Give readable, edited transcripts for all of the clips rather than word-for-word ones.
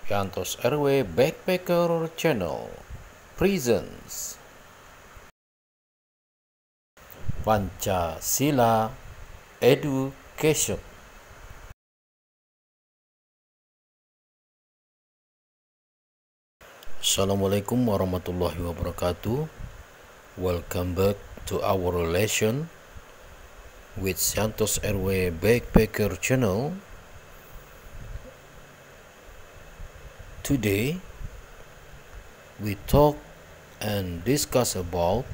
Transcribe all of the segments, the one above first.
Yantos RW Backpacker Channel presents Pancasila Education. Assalamualaikum warahmatullahi wabarakatuh. Welcome back to our lesson with Santos RW Backpacker Channel. Today we talk and discuss about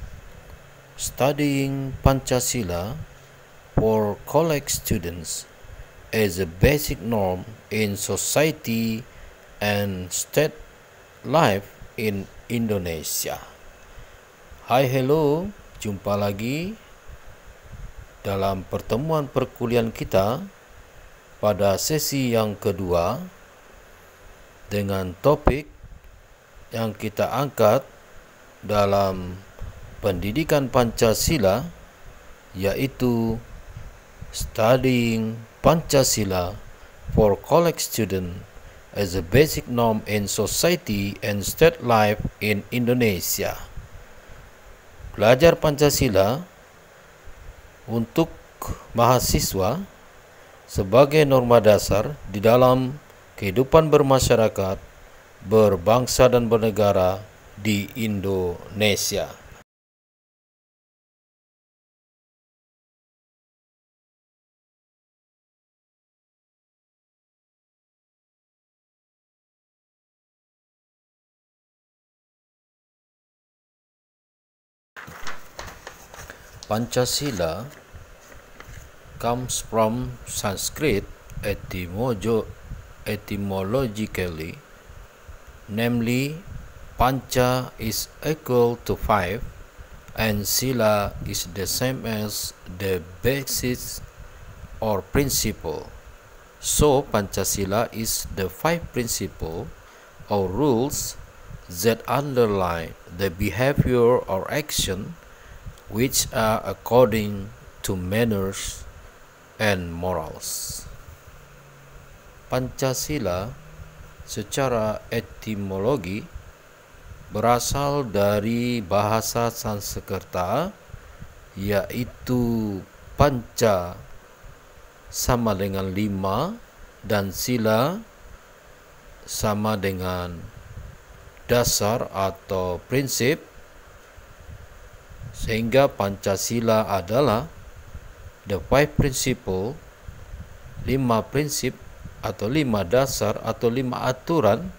studying Pancasila for college students as a basic norm in society and state life in Indonesia. Hai, hello, jumpa lagi dalam pertemuan perkuliahan kita pada sesi yang kedua dengan topik yang kita angkat dalam pendidikan Pancasila, yaitu studying Pancasila for college student as a basic norm in society and state life in Indonesia. Belajar Pancasila untuk mahasiswa sebagai norma dasar di dalam kehidupan bermasyarakat, berbangsa dan bernegara di Indonesia. Pancasila comes from Sanskrit etymologically, namely Pancha is equal to 5 and Sila is the same as the basis or principle. So Pancasila is the 5 principle or rules that underlie the behavior or action which are according to manners and morals. Pancasila secara etimologi berasal dari bahasa Sanskerta, yaitu panca sama dengan 5 dan sila sama dengan dasar atau prinsip, sehingga Pancasila adalah the 5 principle, 5 prinsip atau 5 dasar atau 5 aturan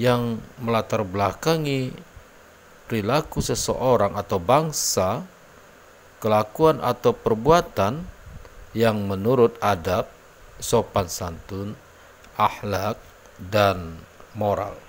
yang melatar belakangi perilaku seseorang atau bangsa, kelakuan atau perbuatan yang menurut adab, sopan santun, akhlak, dan moral.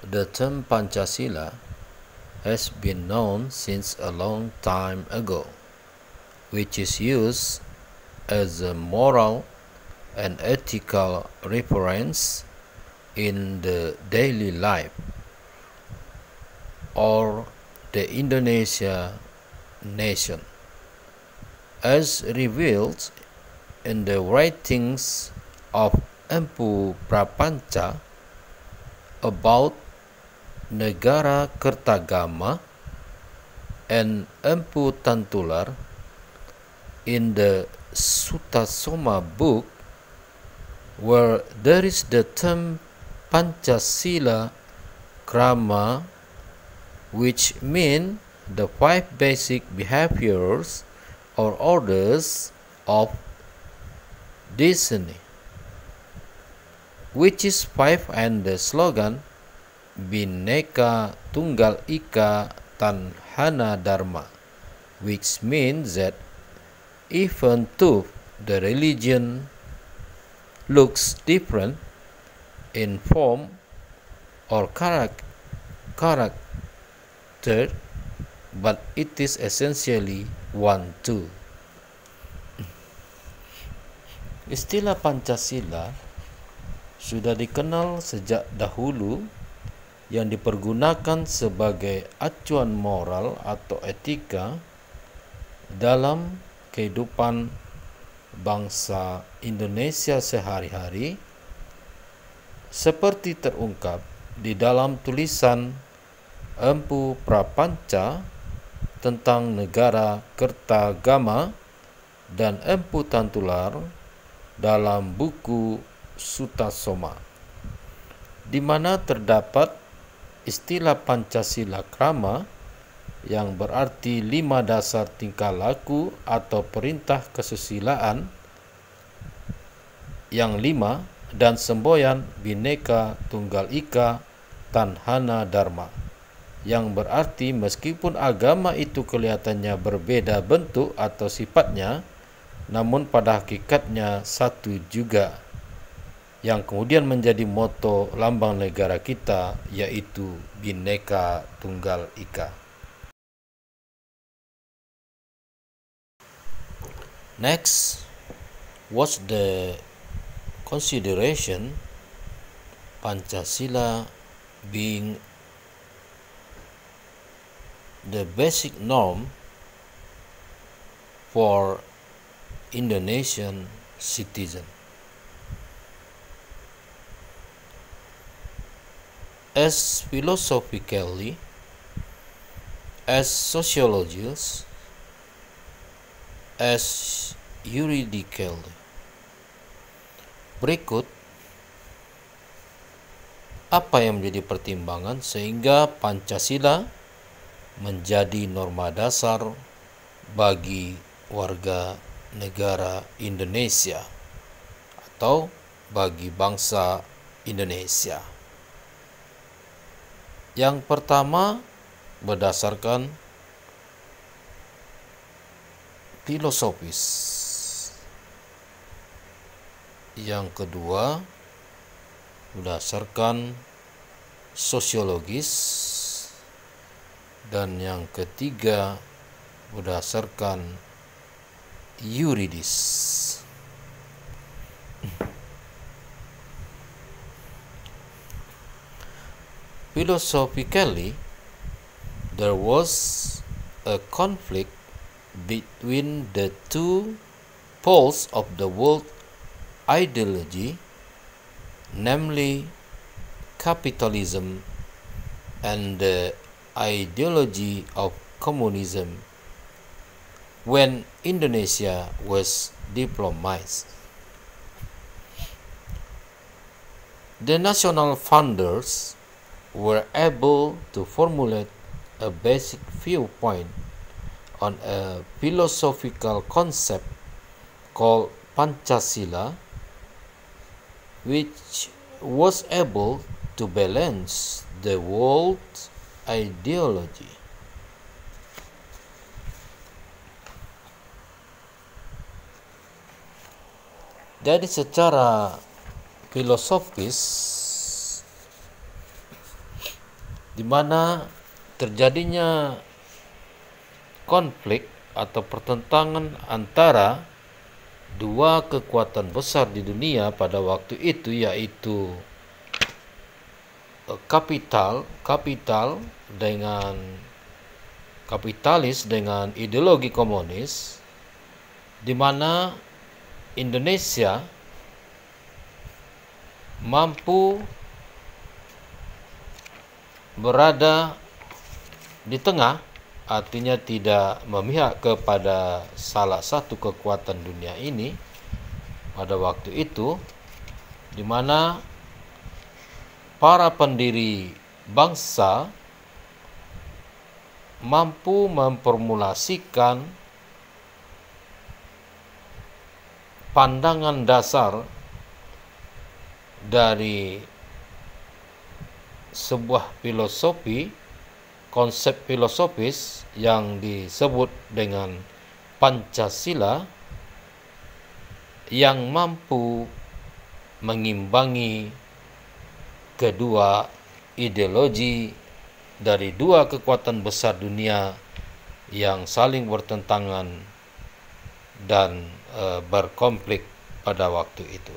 The term Pancasila has been known since a long time ago, which is used as a moral and ethical reference in the daily life or the Indonesia nation, as revealed in the writings of Empu Prapanca about Negara Kertagama and Empu Tantular in the Sutasoma book, where there is the term Pancasila Krama, which mean the 5 basic behaviors or orders of decency, which is 5, and the slogan Bhinneka Tunggal Ika Tanhana Dharma, which means that even though the religion looks different in form or character, but it is essentially one too. Istilah Pancasila sudah dikenal sejak dahulu, yang dipergunakan sebagai acuan moral atau etika dalam kehidupan bangsa Indonesia sehari-hari, seperti terungkap di dalam tulisan Empu Prapanca tentang negara Kertagama dan Empu Tantular dalam buku Sutasoma, di mana terdapat istilah Pancasila Krama yang berarti 5 dasar tingkah laku atau perintah kesusilaan yang 5 dan semboyan Bhinneka Tunggal Ika Tanhana Dharma, yang berarti meskipun agama itu kelihatannya berbeda bentuk atau sifatnya, namun pada hakikatnya satu juga, yang kemudian menjadi moto lambang negara kita, yaitu Bhinneka Tunggal Ika. Next was the consideration Pancasila being the basic norm for Indonesian citizen. As philosophically, as sociologists, as juridically. Berikut apa yang menjadi pertimbangan sehingga Pancasila menjadi norma dasar bagi warga negara Indonesia atau bagi bangsa Indonesia. Yang pertama, berdasarkan filosofis. Yang kedua, berdasarkan sosiologis. Dan yang ketiga, berdasarkan yuridis. Philosophically, there was a conflict between the two poles of the world ideology, namely capitalism and the ideology of communism, when Indonesia was diplomatized. The national founders were able to formulate a basic viewpoint on a philosophical concept called Pancasila, which was able to balance the world ideology. Jadi secara filosofis, di mana terjadinya konflik atau pertentangan antara dua kekuatan besar di dunia pada waktu itu, yaitu kapitalis dengan ideologi komunis, di mana Indonesia mampu berada di tengah, artinya tidak memihak kepada salah satu kekuatan dunia ini pada waktu itu, di mana para pendiri bangsa mampu memformulasikan pandangan dasar dari sebuah filosofi, konsep filosofis yang disebut dengan Pancasila, yang mampu mengimbangi kedua ideologi dari dua kekuatan besar dunia yang saling bertentangan dan berkonflik pada waktu itu.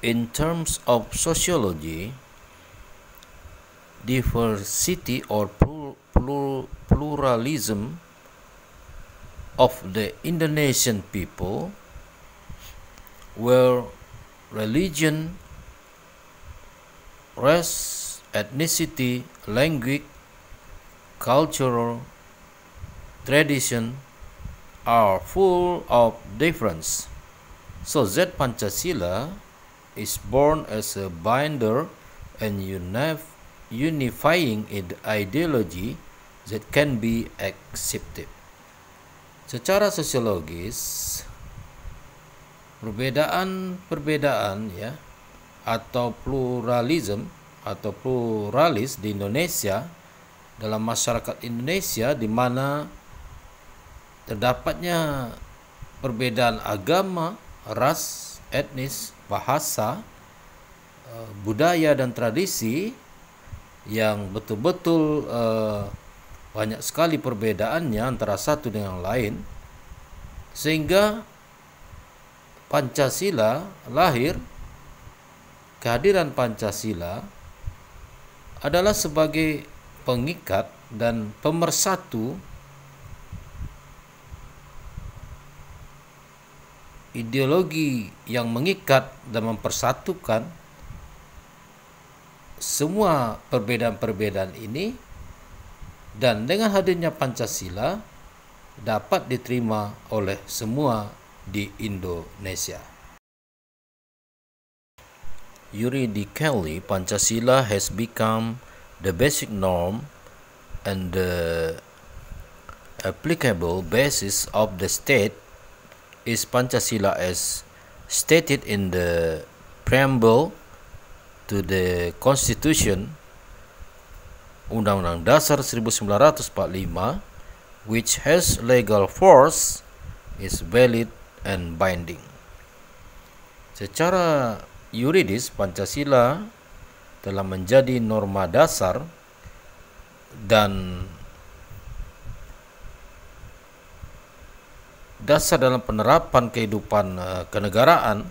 In terms of sociology, diversity or pluralism of the Indonesian people, where religion, race, ethnicity, language, cultural tradition are full of difference. So that Pancasila is born as a binder and unifying ideology that can be accepted. Secara sosiologis, perbedaan ya atau pluralism atau pluralis di Indonesia, dalam masyarakat Indonesia, di mana terdapatnya perbedaan agama, ras, etnis, bahasa, budaya dan tradisi yang betul-betul banyak sekali perbedaannya antara satu dengan lain, sehingga Pancasila lahir. Kehadiran Pancasila adalah sebagai pengikat dan pemersatu ideologi yang mengikat dan mempersatukan semua perbedaan-perbedaan ini, dan dengan hadirnya Pancasila dapat diterima oleh semua di Indonesia. Juridically, Pancasila has become the basic norm and the applicable basis of the state is Pancasila as stated in the preamble to the Constitution, Undang-Undang Dasar 1945, which has legal force, is valid and binding. Secara yuridis, Pancasila telah menjadi norma dasar dan dasar dalam penerapan kehidupan kenegaraan.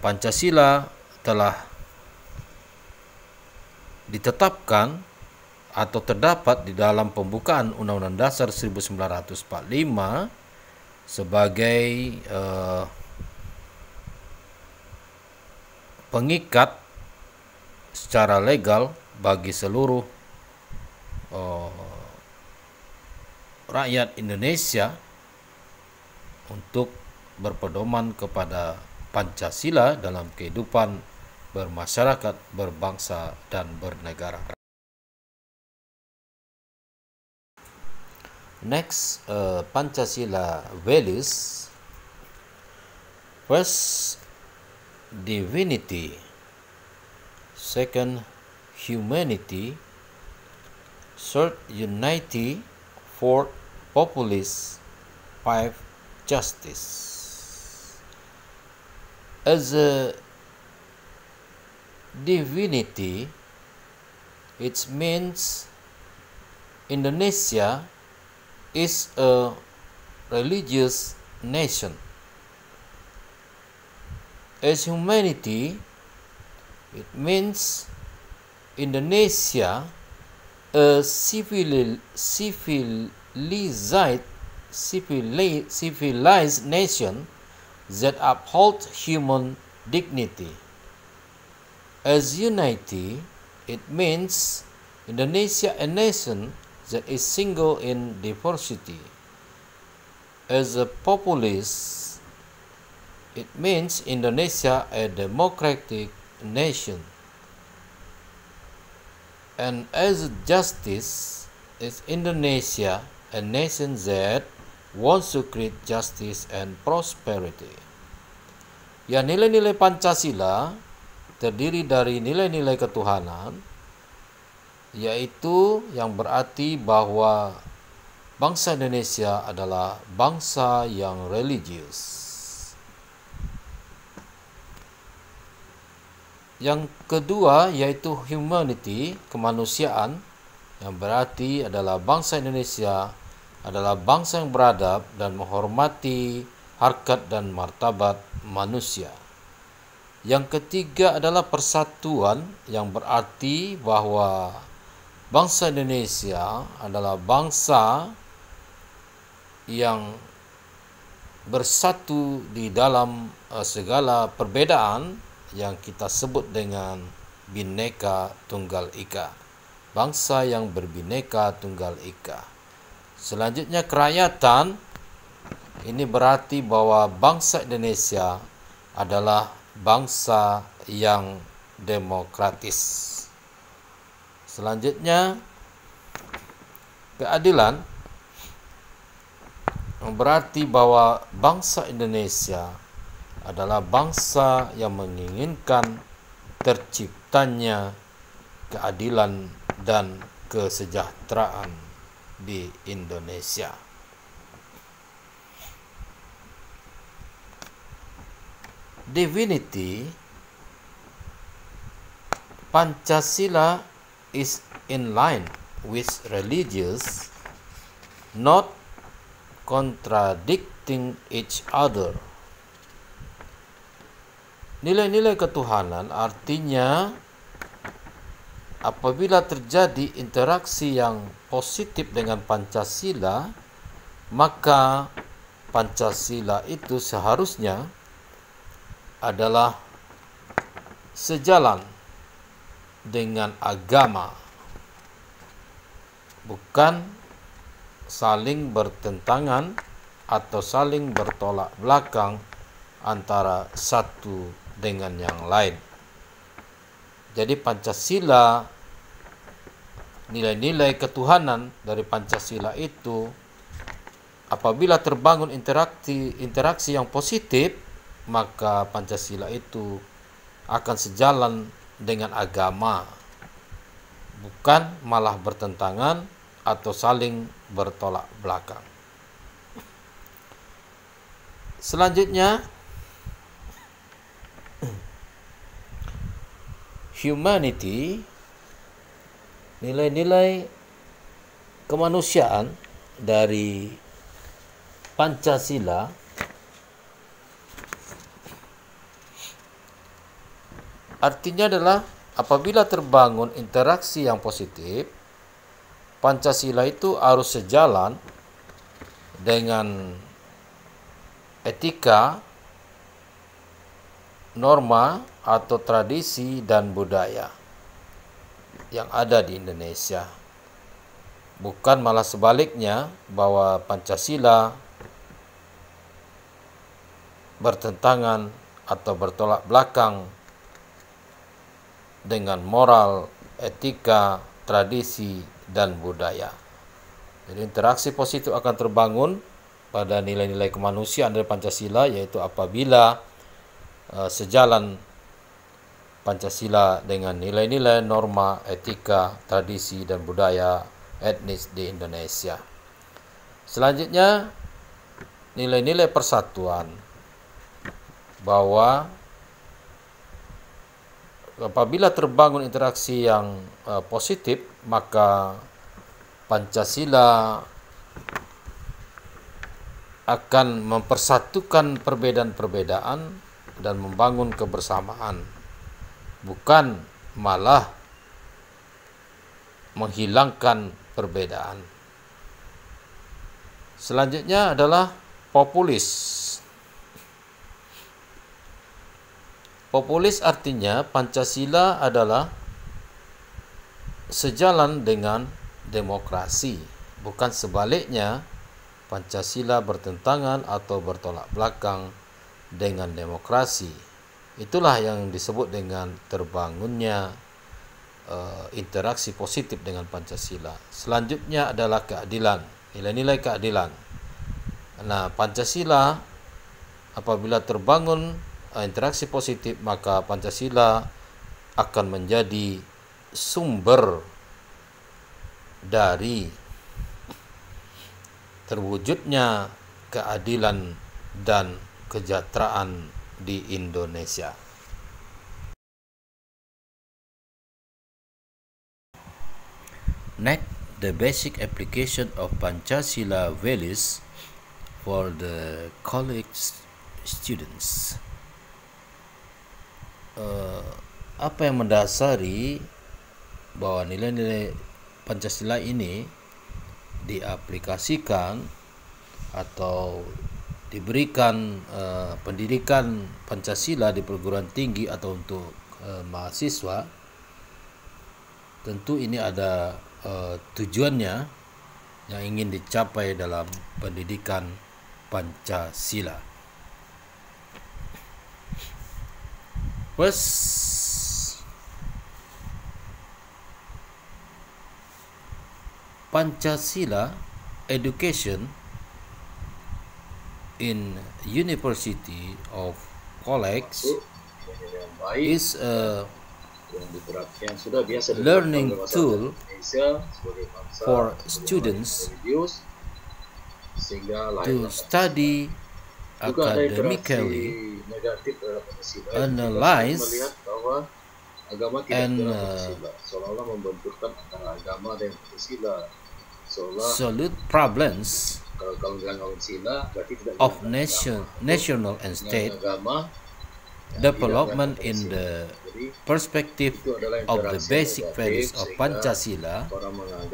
Pancasila telah ditetapkan atau terdapat di dalam pembukaan Undang-Undang Dasar 1945 sebagai pengikat secara legal bagi seluruh rakyat Indonesia untuk berpedoman kepada Pancasila dalam kehidupan bermasyarakat, berbangsa, dan bernegara. Next, Pancasila values. First, divinity. Second, humanity. Third, unity. Fourth, populism. 5, justice. As a divinity, it means Indonesia is a religious nation. As humanity, it means Indonesia a civilized nation that upholds human dignity. As unity, it means Indonesia a nation that is single in diversity. As a populist, it means Indonesia a democratic nation. And as justice, is Indonesia a nation that wants to create justice and prosperity. Ya, nilai-nilai Pancasila terdiri dari nilai-nilai ketuhanan, yaitu yang berarti bahwa bangsa Indonesia adalah bangsa yang religius. Yang kedua yaitu humanity, kemanusiaan, yang berarti adalah bangsa Indonesia adalah bangsa yang beradab dan menghormati harkat dan martabat manusia. Yang ketiga adalah persatuan, yang berarti bahwa bangsa Indonesia adalah bangsa yang bersatu di dalam segala perbedaan yang kita sebut dengan Bhinneka Tunggal Ika. Bangsa yang berbineka tunggal ika. Selanjutnya kerakyatan, ini berarti bahwa bangsa Indonesia adalah bangsa yang demokratis. Selanjutnya keadilan, berarti bahwa bangsa Indonesia adalah bangsa yang menginginkan terciptanya keadilan dan kesejahteraan di Indonesia. Divinity, Pancasila is in line with religious, not contradicting each other. Nilai-nilai ketuhanan artinya apabila terjadi interaksi yang positif dengan Pancasila, maka Pancasila itu seharusnya adalah sejalan dengan agama, bukan saling bertentangan atau saling bertolak belakang antara satu dengan yang lain. Jadi Pancasila, nilai-nilai ketuhanan dari Pancasila itu apabila terbangun interaksi yang positif, maka Pancasila itu akan sejalan dengan agama, bukan malah bertentangan atau saling bertolak belakang. Selanjutnya, humanity, nilai-nilai kemanusiaan dari Pancasila artinya adalah apabila terbangun interaksi yang positif, Pancasila itu harus sejalan dengan etika, norma atau tradisi dan budaya yang ada di Indonesia. Bukan malah sebaliknya, bahwa Pancasila bertentangan atau bertolak belakang dengan moral, etika, tradisi, dan budaya. Jadi interaksi positif akan terbangun pada nilai-nilai kemanusiaan dari Pancasila, yaitu apabila sejalan Pancasila dengan nilai-nilai, norma, etika, tradisi, dan budaya etnis di Indonesia. Selanjutnya, nilai-nilai persatuan, bahwa apabila terbangun interaksi yang positif, maka Pancasila akan mempersatukan perbedaan-perbedaan dan membangun kebersamaan, bukan malah menghilangkan perbedaan. Selanjutnya adalah populis. Populis artinya Pancasila adalah sejalan dengan demokrasi, bukan sebaliknya Pancasila bertentangan atau bertolak belakang dengan demokrasi. Itulah yang disebut dengan terbangunnya interaksi positif dengan Pancasila. Selanjutnya adalah keadilan, nilai-nilai keadilan. Nah, Pancasila apabila terbangun interaksi positif, maka Pancasila akan menjadi sumber dari terwujudnya keadilan dan kesejahteraan di Indonesia. Next, the basic application of Pancasila values for the college students. apa yang mendasari bahwa nilai-nilai Pancasila ini diaplikasikan atau diberikan pendidikan Pancasila di perguruan tinggi atau untuk mahasiswa. Tentu ini ada tujuannya yang ingin dicapai dalam pendidikan Pancasila. First, Pancasila education in University of College is a learning tool for students to study academically, analyze and solve problems of national and state development in the perspective of the basic values of Pancasila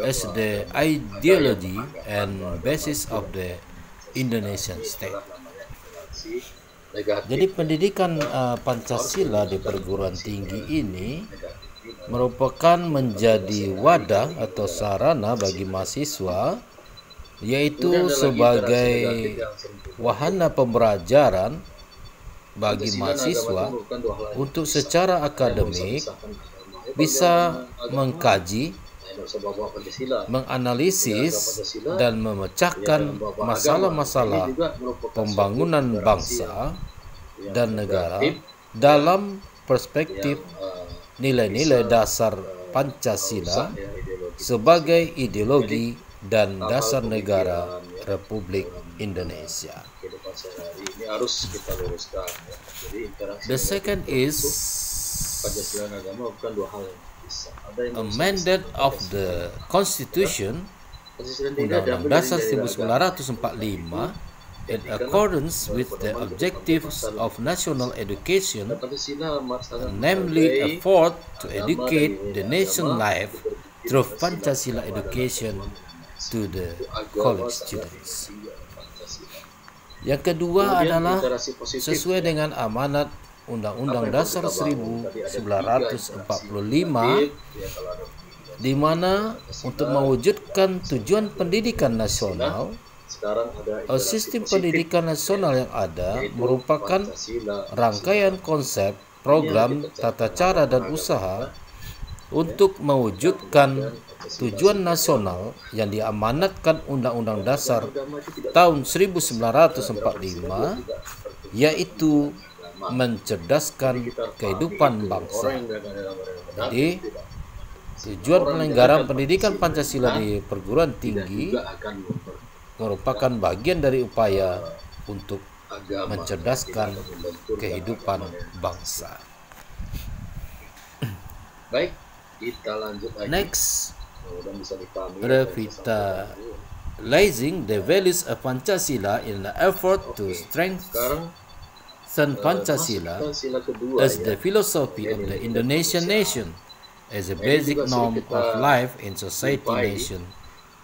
as the ideology and basis of the Indonesian state. Jadi pendidikan Pancasila di perguruan tinggi ini merupakan menjadi wadah atau sarana bagi mahasiswa, yaitu sebagai wahana pembelajaran bagi mahasiswa untuk secara akademik bisa mengkaji, menganalisis dan memecahkan masalah-masalah pembangunan bangsa dan negara dalam perspektif nilai-nilai dasar Pancasila sebagai ideologi dan dasar negara Republik Indonesia. The second is a mandate of the Constitution, Undang-Undang Dasar 1945, in accordance with the objectives of national education, namely effort to educate the nation life through Pancasila education to the college students. Yang kedua adalah sesuai dengan amanat Undang-Undang Dasar 1945, di mana untuk mewujudkan tujuan pendidikan nasional, sistem pendidikan nasional yang ada merupakan rangkaian konsep, program, tata cara, dan usaha untuk mewujudkan tujuan nasional yang diamanatkan Undang-Undang Dasar tahun 1945, yaitu mencerdaskan kehidupan bangsa. Jadi, tujuan penyelenggaraan pendidikan Pancasila di perguruan tinggi merupakan bagian dari upaya untuk mencerdaskan kehidupan bangsa. Baik, kita lanjut lagi. Next, revitalizing the values of Pancasila in the effort to strengthen Pancasila as the philosophy of the Indonesian nation, as a basic norm of life in society, nation,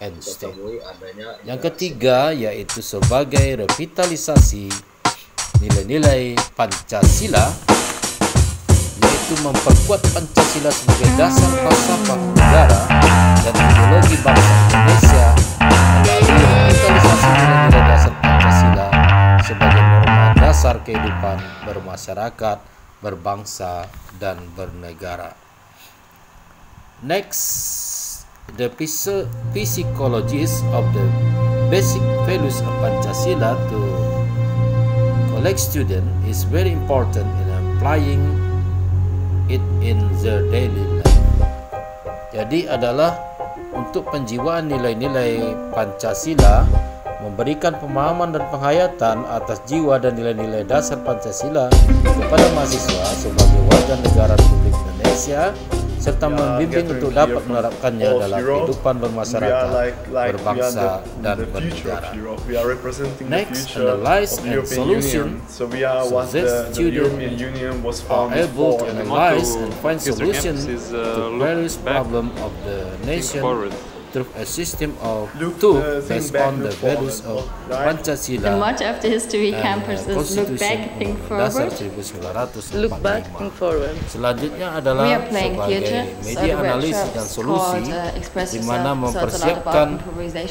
and state. Yang ketiga yaitu sebagai revitalisasi nilai-nilai Pancasila, yaitu memperkuat Pancasila sebagai dasar falsafah negara dan ideologi bangsa Indonesia melalui revitalisasi nilai-nilai dasar Pancasila sebagai norma dasar kehidupan bermasyarakat, berbangsa, dan bernegara. Next, the psychologies of the basic values of Pancasila to college students is very important in applying it in their daily life. Jadi adalah untuk penjiwaan nilai-nilai Pancasila, memberikan pemahaman dan penghayatan atas jiwa dan nilai-nilai dasar Pancasila kepada mahasiswa sebagai warga negara Republik Indonesia serta membimbing untuk dapat menerapkannya dalam kehidupan bermasyarakat, berbangsa, dan bernegara. Next, analyze and solution. So that students are able to analyze and find solutions to various problems of the nation through a system of tools based on the values of Pancasila. The motto of the History Campus is Look Back, Think Forward. Look back, think forward. Selanjutnya adalah sebagai media analisis dan solusi, di mana mempersiapkan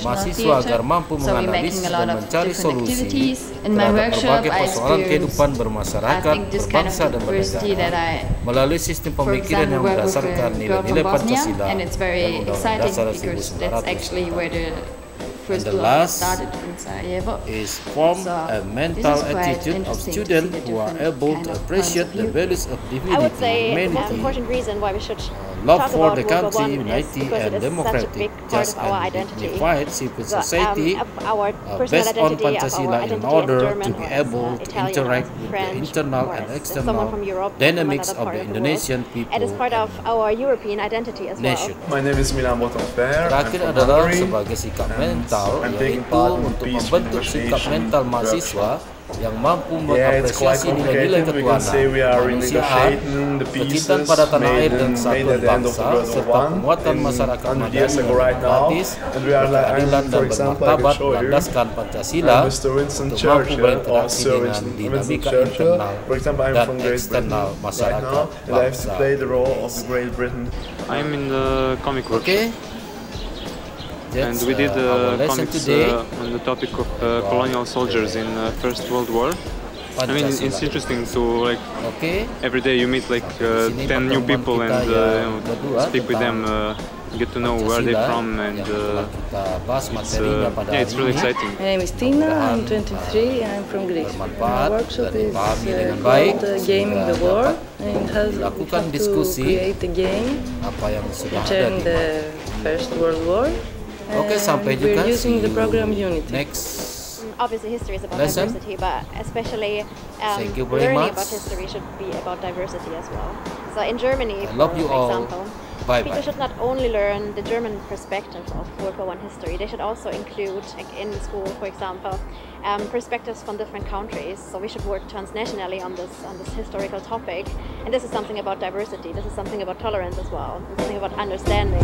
mahasiswa agar mampu menganalisis dan mencari solusi terhadap berbagai persoalan kehidupan bermasyarakat, berbangsa, dan bernegara melalui sistem pemikiran yang berdasarkan nilai-nilai Pancasila dan Undang-Undang Dasar 1945. That's actually where the first And the block last started in Sarajevo. is form a mental this is quite attitude of interesting to students see the who are different able kind to of appreciate points of the view. values of I divinity, would say an humanity, important reason why we should love talk for about the World War country, I is unity, because and it is such a democratic, big part just of our and identity. dignified civil So, society our personal based on identity, Pancasila our in identity order as German, to be or as, able to Italian, interact or with the French, internal or and as external someone from Europe, dynamics from of the another part of the Indonesian world. people It is part of and our European identity as nation. well. My name is Milan Bottomfair. Terakhir adalah sebagai sikap mental, yaitu untuk membentuk sikap mental mahasiswa yang mampu mengapresiasi nilai-nilai ketuhanan, kemanusiaan, kecintaan pada tanah air dan kesatuan bangsa, serta penguatan masyarakat madani yang demokratis, berkeadilan dan bermartabat berlandaskan Pancasila untuk mampu berinteraksi dengan dinamika internal dan eksternal masyarakat bangsa. I'm in the comic workshop. And we did comics on the topic of colonial soldiers in First World War. I mean, it's interesting to like every day you meet like 10 new people and speak with them, get to know where they're from, and it's really exciting. My name is Tina, I'm 23, I'm from Greece. My workshop is called Gaming the War, and it has we have to create a game during the First World War. Sampai We're juga. using the program Unity. Next. Obviously, history is about Lesson. diversity, but especially Thank you very learning much. about history should be about diversity as well. So in Germany, love you for all. example, Bye people bye. should not only learn the German perspective of World War I history, they should also include, like in school, for example, perspectives from different countries. So we should work transnationally on this historical topic. And this is something about diversity. This is something about tolerance as well. It's something about understanding.